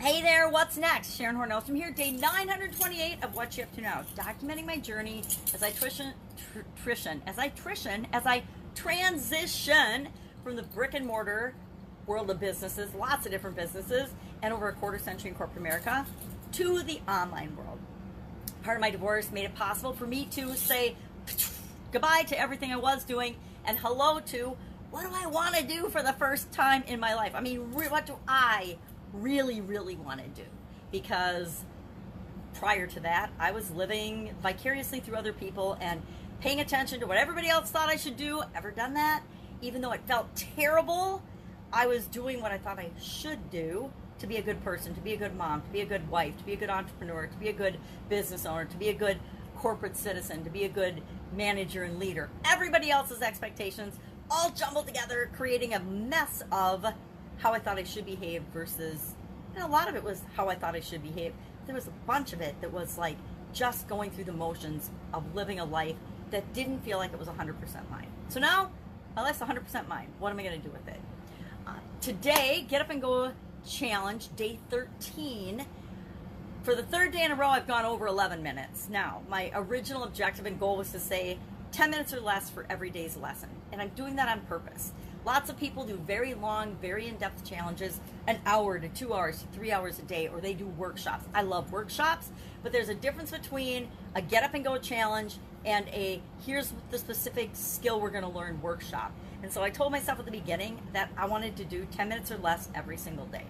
Hey there, what's next? Sharon Horne-Ellstrom here, day 928 of What You Have to Know. Documenting my journey as I transition from the brick and mortar world of businesses, lots of different businesses, and over a quarter century in corporate America, to the online world. Part of my divorce made it possible for me to say goodbye to everything I was doing and hello to what do I want to do for the first time in my life. I mean, what do I really want to do? Because prior to that, I was living vicariously through other people and paying attention to what everybody else thought I should do. Ever done that? Even though it felt terrible, I was doing what I thought I should do to be a good person, to be a good mom, to be a good wife, to be a good entrepreneur, to be a good business owner, to be a good corporate citizen, to be a good manager and leader. Everybody else's expectations all jumbled together, creating a mess of how I thought I should behave versus, and a lot of it was how I thought I should behave. There was a bunch of it that was like just going through the motions of living a life that didn't feel like it was 100% mine. So now my life's 100% mine. What am I going to do with it? Today, Get Up and Go Challenge, day 13. For the third day in a row, I've gone over 11 minutes. Now, my original objective and goal was to say 10 minutes or less for every day's lesson. And I'm doing that on purpose. Lots of people do very long, very in-depth challenges, an hour to 2 hours to 3 hours a day, or they do workshops. I love workshops, but there's a difference between a Get Up and Go challenge and a here's the specific skill we're going to learn workshop. And so I told myself at the beginning that I wanted to do 10 minutes or less every single day.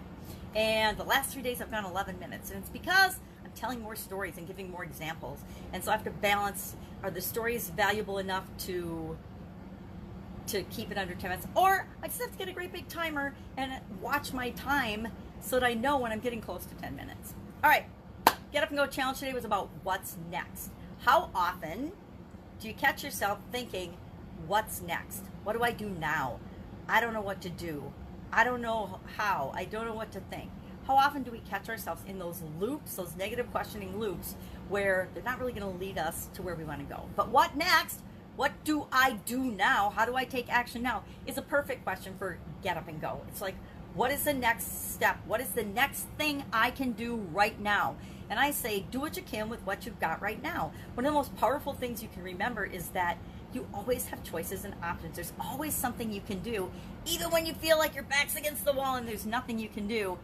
And the last 3 days I've gone 11 minutes. And it's because I'm telling more stories and giving more examples. And so I have to balance, are the stories valuable enough to keep it under 10 minutes? Or I just have to get a great big timer and watch my time so that I know when I'm getting close to 10 minutes. All right, Get Up and Go Challenge today was about what's next. How often do you catch yourself thinking, what's next? What do I do now? I don't know what to do. I don't know how. I don't know what to think. How often do we catch ourselves in those loops, those negative questioning loops, where they're not really going to lead us to where we want to go? But what next? What do I do now? How do I take action now? Is a perfect question for Get Up and Go. It's like, what is the next step? What is the next thing I can do right now? And I say, do what you can with what you've got right now. One of the most powerful things you can remember is that you always have choices and options. There's always something you can do, even when you feel like your back's against the wall and there's nothing you can do.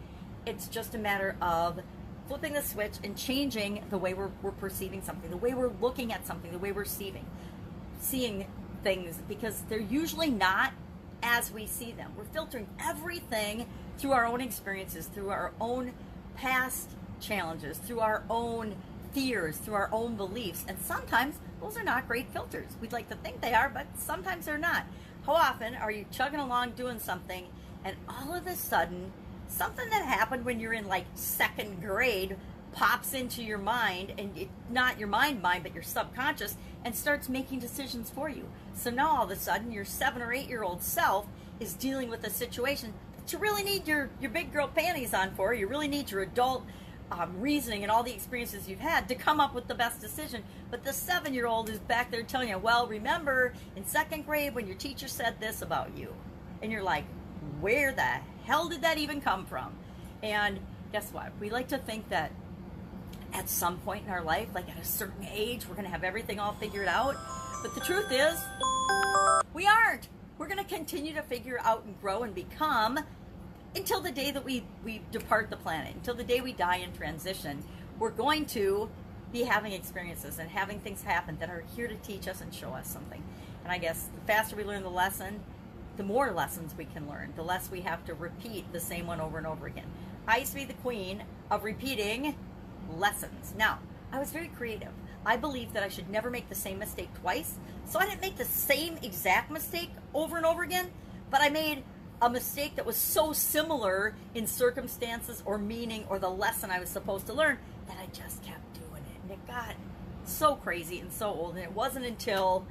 It's just a matter of flipping the switch and changing the way we're perceiving something, the way we're looking at something, the way we're seeing things, because they're usually not as we see them. We're filtering everything through our own experiences, through our own past challenges, through our own fears, through our own beliefs, and sometimes those are not great filters. We'd like to think they are, but sometimes they're not. How often are you chugging along doing something and all of a sudden something that happened when you're in like second grade pops into your mind, and it's not your mind, but your subconscious, and starts making decisions for you. So now all of a sudden your 7 or 8 year old self is dealing with a situation that you really need your big girl panties on for. You really need your adult reasoning and all the experiences you've had to come up with the best decision. But the 7-year-old is back there telling you, well, remember in second grade when your teacher said this about you. And you're like, where the hell did that even come from? And guess what? We like to think that at some point in our life, like at a certain age, we're going to have everything all figured out. But the truth is, we aren't. We're going to continue to figure out and grow and become until the day that we depart the planet, until the day we die and transition. We're going to be having experiences and having things happen that are here to teach us and show us something. And I guess the faster we learn the lesson, the more lessons we can learn, the less we have to repeat the same one over and over again. I used to be the queen of repeating lessons. Now, I was very creative. I believed that I should never make the same mistake twice, so I didn't make the same exact mistake over and over again, but I made a mistake that was so similar in circumstances or meaning or the lesson I was supposed to learn that I just kept doing it. And it got so crazy and so old, and it wasn't until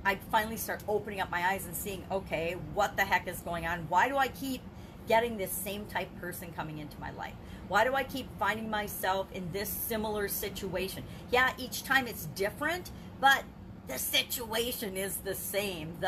I finally start opening up my eyes and seeing, okay, what the heck is going on? Why do I keep getting this same type person coming into my life? Why do I keep finding myself in this similar situation? Yeah, each time it's different, but the situation is the same.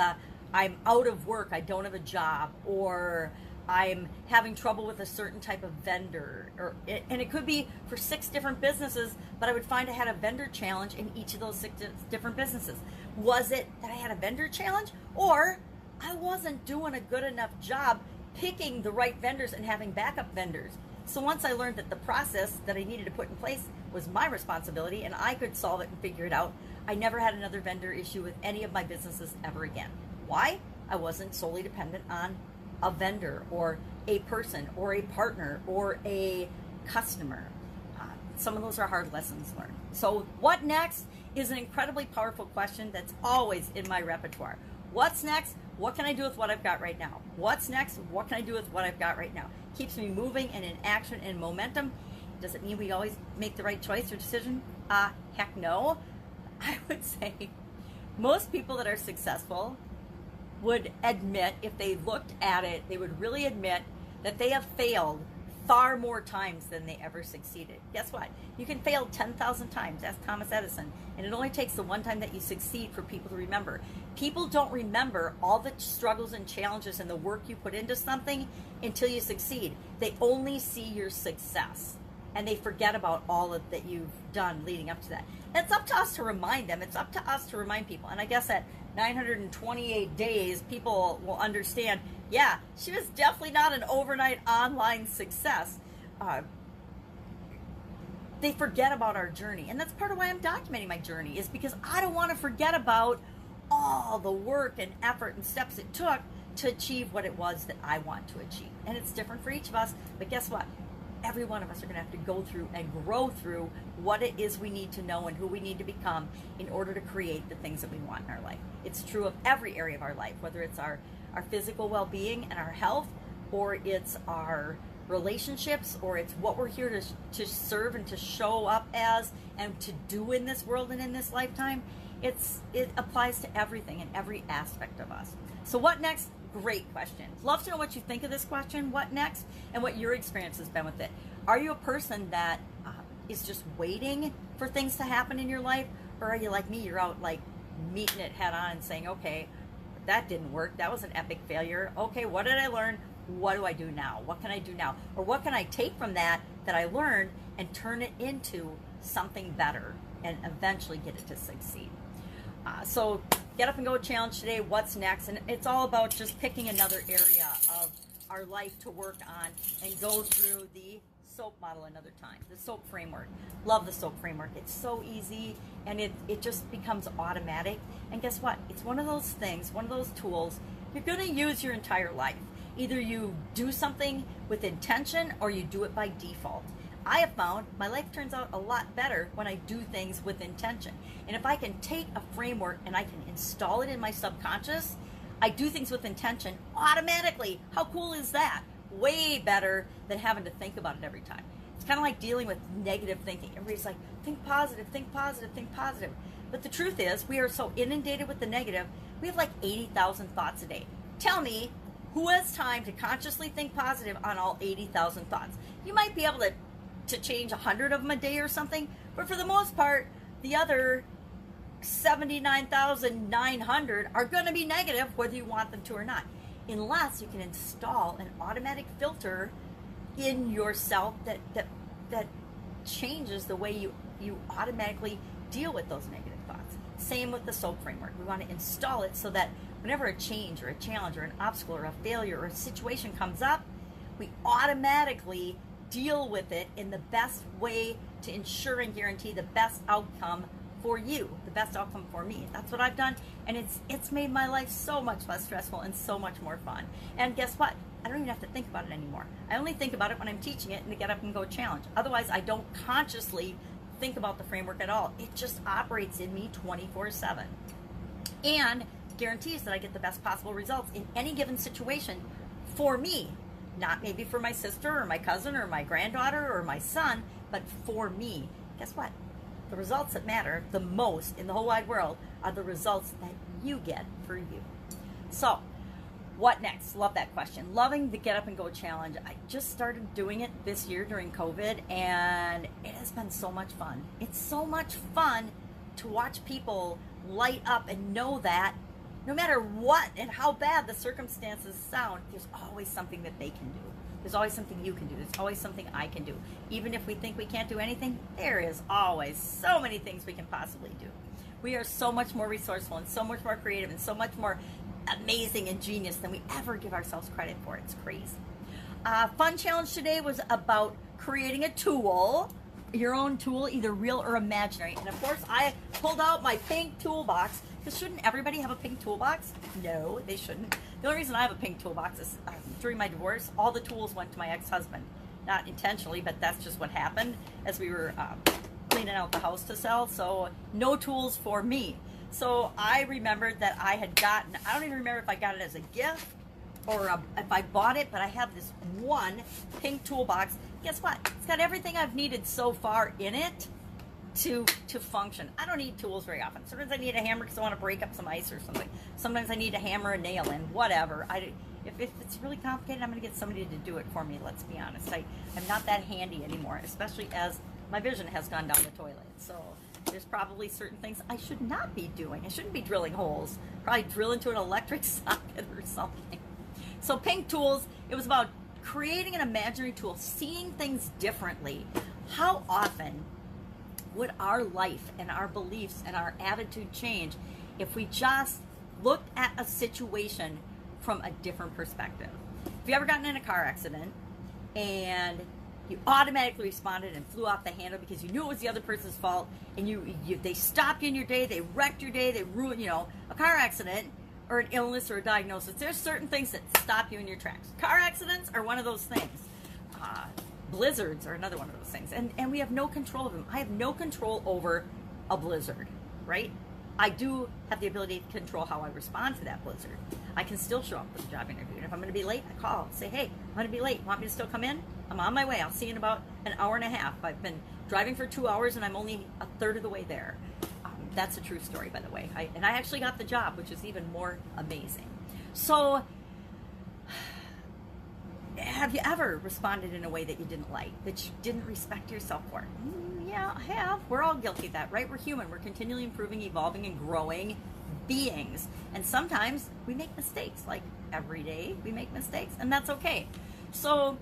I'm out of work, I don't have a job, or I'm having trouble with a certain type of vendor, and it could be for 6 different businesses, but I would find I had a vendor challenge in each of those 6 different businesses. Was it that I had a vendor challenge, or I wasn't doing a good enough job picking the right vendors and having backup vendors? So once I learned that the process that I needed to put in place was my responsibility and I could solve it and figure it out, I never had another vendor issue with any of my businesses ever again. Why? I wasn't solely dependent on a vendor or a person or a partner or a customer. Some of those are hard lessons learned. So what next is an incredibly powerful question that's always in my repertoire. What's next? What can I do with what I've got right now? What's next? What can I do with what I've got right now? Keeps me moving and in action and momentum. Does it mean we always make the right choice or decision? Heck no. I would say most people that are successful would admit, if they looked at it, they would really admit that they have failed far more times than they ever succeeded. Guess what? You can fail 10,000 times. Ask Thomas Edison. And it only takes the one time that you succeed for people to remember. People don't remember all the struggles and challenges and the work you put into something until you succeed. They only see your success. And they forget about all of that you've done leading up to that. And it's up to us to remind them. It's up to us to remind people. And I guess at 928 days, people will understand, yeah, she was definitely not an overnight online success. They forget about our journey. And that's part of why I'm documenting my journey, is because I don't want to forget about all the work and effort and steps it took to achieve what it was that I want to achieve. And it's different for each of us. But guess what? Every one of us are going to have to go through and grow through what it is we need to know and who we need to become in order to create the things that we want in our life. It's true of every area of our life, whether it's our physical well-being and our health, or it's our relationships, or it's what we're here to serve and to show up as and to do in this world and in this lifetime. It applies to everything and every aspect of us. So what next? Great question. Love to know what you think of this question, what next, and what your experience has been with it. Are you a person that is just waiting for things to happen in your life, or are you like me, you're out like meeting it head on and saying, okay, that didn't work, that was an epic failure, okay, what did I learn, what do I do now, what can I do now, or what can I take from that I learned and turn it into something better and eventually get it to succeed. So get up and go challenge today. What's next? And it's all about just picking another area of our life to work on and go through the SOAP model another time, the SOAP framework. Love the SOAP framework. It's so easy and it just becomes automatic. And guess what? It's one of those things, one of those tools you're going to use your entire life. Either you do something with intention or you do it by default. I have found my life turns out a lot better when I do things with intention. And if I can take a framework and I can install it in my subconscious, I do things with intention automatically. How cool is that? Way better than having to think about it every time. It's kind of like dealing with negative thinking. Everybody's like, think positive, think positive, think positive. But the truth is, we are so inundated with the negative, we have like 80,000 thoughts a day. Tell me, who has time to consciously think positive on all 80,000 thoughts? You might be able to change 100 of them a day or something, but for the most part, the other 79,900 are going to be negative whether you want them to or not, unless you can install an automatic filter in yourself that changes the way you automatically deal with those negative thoughts. Same with the SOAP framework. We want to install it so that whenever a change or a challenge or an obstacle or a failure or a situation comes up, we automatically deal with it in the best way to ensure and guarantee the best outcome for you, the best outcome for me. That's what I've done, and it's made my life so much less stressful and so much more fun. And guess what? I don't even have to think about it anymore. I only think about it when I'm teaching it in the Get Up and Go Challenge. Otherwise, I don't consciously think about the framework at all. It just operates in me 24/7 and guarantees that I get the best possible results in any given situation for me. Not maybe for my sister or my cousin or my granddaughter or my son, but for me. Guess what? The results that matter the most in the whole wide world are the results that you get for you. So, what next? Love that question. Loving the Get Up and Go Challenge. I just started doing it this year during COVID, and it has been so much fun. It's so much fun to watch people light up and know that no matter what and how bad the circumstances sound, there's always something that they can do. There's always something you can do. There's always something I can do. Even if we think we can't do anything, there is always so many things we can possibly do. We are so much more resourceful and so much more creative and so much more amazing and genius than we ever give ourselves credit for. It's crazy. Fun challenge today was about creating a tool, your own tool, either real or imaginary. And of course, I pulled out my pink toolbox, because shouldn't everybody have a pink toolbox? No, they shouldn't. The only reason I have a pink toolbox is during my divorce, all the tools went to my ex-husband. Not intentionally, but that's just what happened as we were cleaning out the house to sell. So no tools for me. So I remembered that I had gotten, I don't even remember if I got it as a gift or if I bought it, but I have this one pink toolbox. Guess what? It's got everything I've needed so far in it to function. I don't need tools very often. Sometimes I need a hammer because I want to break up some ice or something. Sometimes I need to hammer a nail in, whatever. If it's really complicated, I'm going to get somebody to do it for me, let's be honest. I'm not that handy anymore, especially as my vision has gone down the toilet. So there's probably certain things I should not be doing. I shouldn't be drilling holes. Probably drill into an electric socket or something. So pink tools, it was about creating an imaginary tool, seeing things differently. How often would our life and our beliefs and our attitude change if we just looked at a situation from a different perspective? Have you ever gotten in a car accident and you automatically responded and flew off the handle because you knew it was the other person's fault, and they stopped you in your day, they wrecked your day, they ruined, a car accident or an illness or a diagnosis? There's certain things that stop you in your tracks. Car accidents are one of those things. Blizzards are another one of those things. And we have no control of them. I have no control over a blizzard, right? I do have the ability to control how I respond to that blizzard. I can still show up for the job interview. And if I'm going to be late, I call, say, hey, I'm going to be late. Want me to still come in? I'm on my way. I'll see you in about an hour and a half. I've been driving for 2 hours and I'm only a third of the way there. That's a true story, by the way. I actually got the job, which is even more amazing. So, have you ever responded in a way that you didn't like, that you didn't respect yourself for? Yeah, I have. We're all guilty of that, right? We're human. We're continually improving, evolving, and growing beings. And sometimes we make mistakes. Like every day we make mistakes, and that's okay. So,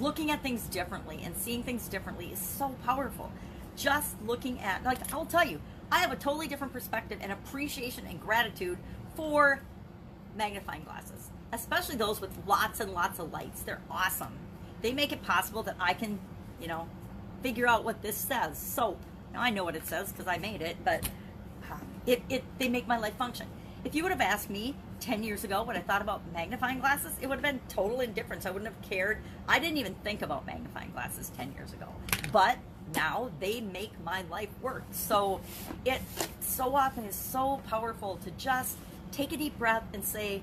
looking at things differently and seeing things differently is so powerful. Just looking at, I'll tell you, I have a totally different perspective and appreciation and gratitude for magnifying glasses, especially those with lots and lots of lights. They're awesome. They make it possible that I can, figure out what this says. So now I know what it says because I made it, but they make my life function. If you would have asked me 10 years ago what I thought about magnifying glasses, it would have been total indifference. I wouldn't have cared. I didn't even think about magnifying glasses 10 years ago. But now they make my life work. So it so often is so powerful to just take a deep breath and say,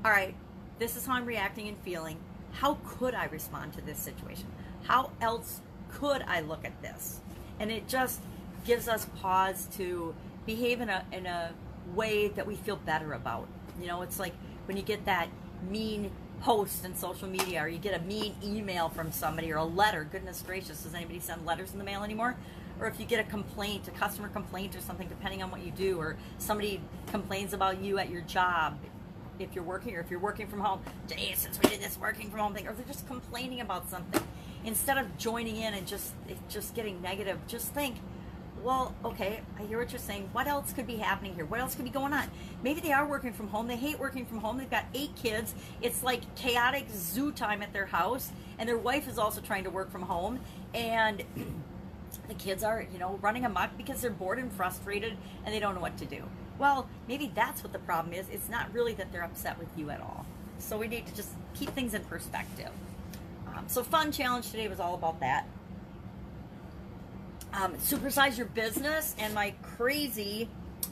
all right, this is how I'm reacting and feeling. How could I respond to this situation? How else could I look at this? And it just gives us pause to behave in a way that we feel better about. It's like when you get that mean post in social media, or you get a mean email from somebody, or a letter. Goodness gracious, does anybody send letters in the mail anymore? Or if you get a complaint, a customer complaint or something, depending on what you do, or somebody complains about you at your job, if you're working, or if you're working from home, today since we did this working from home thing, or they're just complaining about something, instead of joining in and just getting negative, just think, well, okay, I hear what you're saying. What else could be happening here? What else could be going on? Maybe they are working from home. They hate working from home. They've got 8 kids. It's like chaotic zoo time at their house. And their wife is also trying to work from home. And the kids are, running amok because they're bored and frustrated and they don't know what to do. Well, maybe that's what the problem is. It's not really that they're upset with you at all. So we need to just keep things in perspective. So fun challenge today was all about that. Supersize your business, and my crazy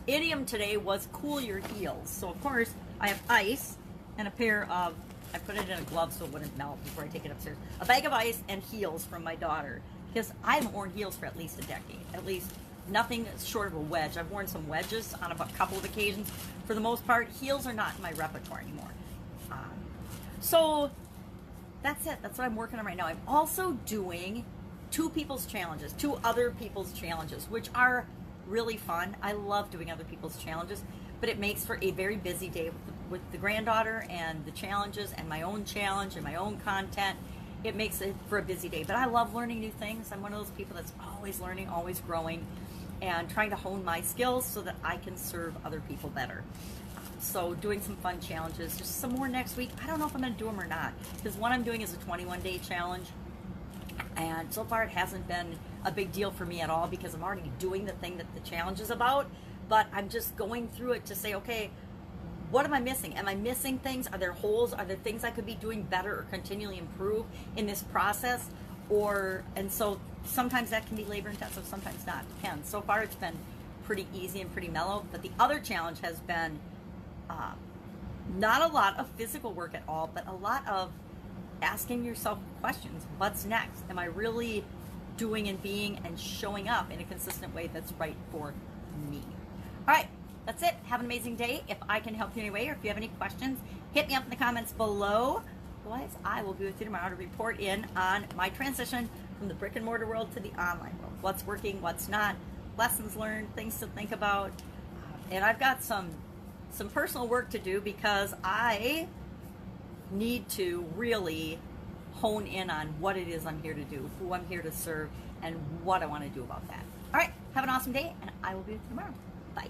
idiom today was cool your heels. So of course I have ice and a pair of, I put it in a glove so it wouldn't melt before I take it upstairs, a bag of ice and heels from my daughter, because I haven't worn heels for at least a decade, at least nothing short of a wedge. I've worn some wedges on a couple of occasions. For the most part, heels are not in my repertoire anymore. So that's it. That's what I'm working on right now. I'm also doing two other people's challenges, which are really fun. I love doing other people's challenges, but it makes for a very busy day with the granddaughter and the challenges and my own challenge and my own content. It makes it for a busy day, but I love learning new things. I'm one of those people that's always learning, always growing, and trying to hone my skills so that I can serve other people better. So doing some fun challenges, just some more next week. I don't know if I'm going to do them or not, because one I'm doing is a 21-day challenge, and so far it hasn't been a big deal for me at all because I'm already doing the thing that the challenge is about, but I'm just going through it to say, okay, what am I missing? Am I missing things? Are there holes? Are there things I could be doing better or continually improve in this process? And so sometimes that can be labor intensive, sometimes not, depends. So far it's been pretty easy and pretty mellow, but the other challenge has been not a lot of physical work at all, but a lot of asking yourself questions. What's next? Am I really doing and being and showing up in a consistent way that's right for me? All right. That's it. Have an amazing day. If I can help you in any way or if you have any questions, hit me up in the comments below. Otherwise, I will be with you tomorrow to report in on my transition from the brick and mortar world to the online world. What's working, what's not, lessons learned, things to think about. And I've got some personal work to do because I need to really hone in on what it is I'm here to do, who I'm here to serve, and what I want to do about that. All right. Have an awesome day, and I will be with you tomorrow. Bye.